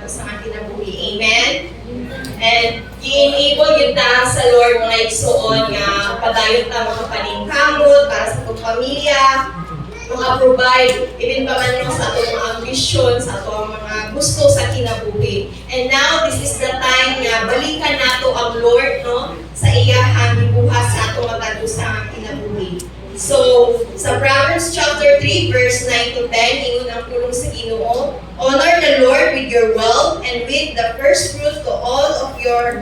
kato sa ating kinabuhi. Amen? And i-enable yun ta sa Lord mga igsuon nga padayon ta makapaningkamot para sa itong pamilya, mga provide, even pa man sa itong mga ambition, sa itong mga gusto sa kinabuhi. And now, this is the time nga balikan nato ang Lord no, sa iyahang gibuhat sa itong matagusang kinabuhi. So, sa Proverbs chapter 3, verse 9 to 10, ingon ang pulong sa Ginoo, honor the Lord with your wealth and with the first fruit to all of your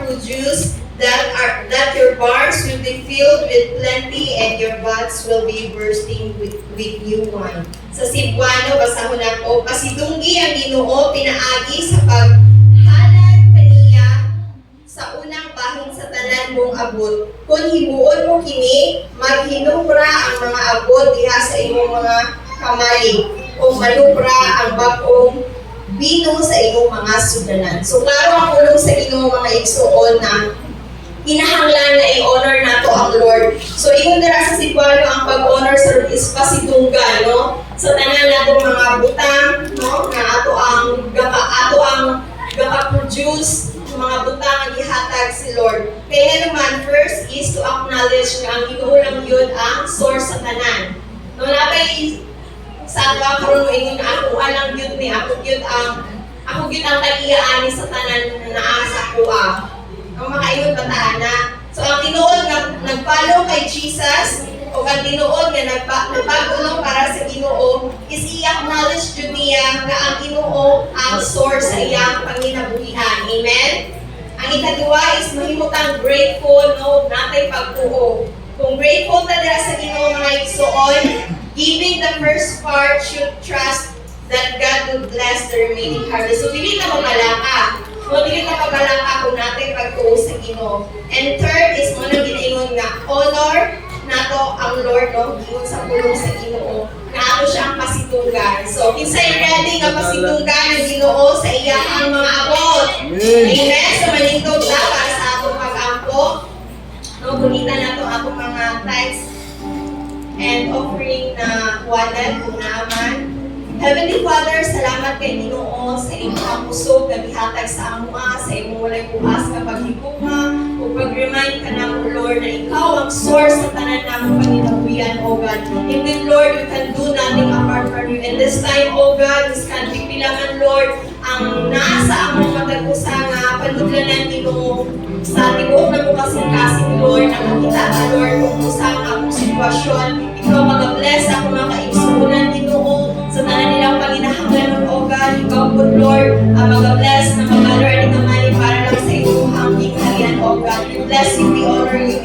produce, that your barns will be filled with plenty and your vats will be bursting with new wine. Sa Cebuano, basahon ako, pasidunggi ang Ginoo pinaagi sa paghalad kaniya sa unang bahin sa tanan mong abot. Kung himuon mo kini, maghinubra ang mga abot diha sa imong mga kamali, o manubra ang bagong bino sa imong mga sudanan. So, klaro ang ulong sa Ginoo mga igsuon na kinahanglan na i-honor nato ang Lord. So, ingon dira sa Cebuano ang pag-honor sa Lord is pasidunggan, no? So, tanan nato mga butang, no? Na ato ang gaka-produce mga butang ang ihatag si Lord. Kaya naman, first is to acknowledge na ang Ginoo lang yun ang source sa tanan. No, napay sa ato karon mo ingon ako alang yun ni ako yun ang tagiaan sa tanan na asa ko ang makaingon bataan na. So ang tinuod nga nagfollow kay Jesus o ang tinuod nga nagpagulong para sa Ginoo is i-acknowledge jud niya nga ang Ginoo ang source sa iyang panginabuhian. Amen. Ang ikaduha is mahimutang grateful no natay pagtuo. Kung grateful ta dira sa Ginoo mga igsuon, giving the first part should trust that God will bless the remaining harvest. So, dili ka magalaka. No, dili ka magalaka kung natin pagtuo sa Ginoo. And third is, mo nang ginaingon nga, honor nato ang Lord, no? Gingon sa pulong sa Ginoo. Na ato siyang pasitunggan. So, kinsay ready nga pasitunggan ang Ginoo sa iyang mga abot. Amen? So, manindog na para sa atong pag-ampo. No, gunita nato atong mga tithes and offering na wallet kung naaman. Heavenly Father, salamat kay Ginoo sa imong pusog nga gihatag sa amoa, sa imong walay bukas nga paghigugma ug pag-remind ka namo Lord na ikaw ang source sa tanan namong panginabuhian, O God. And then Lord, we can do nothing apart from you. And this time, O God, this country pilangan Lord ang nasa among pagkagusa nga panudlanan Ginoo sa tibuok na mo kasing-kasing Lord na makita ka Lord kung usa ang akong sitwasyon. Ikaw mag-bless ako mga kaigsuunan Ginoo sa tanan nilang panginahanglan O God. Ikaw po Lord ang mag-bless na mag-learning ng money para lang sa iyong hangking harian O God. We bless you, we honor you,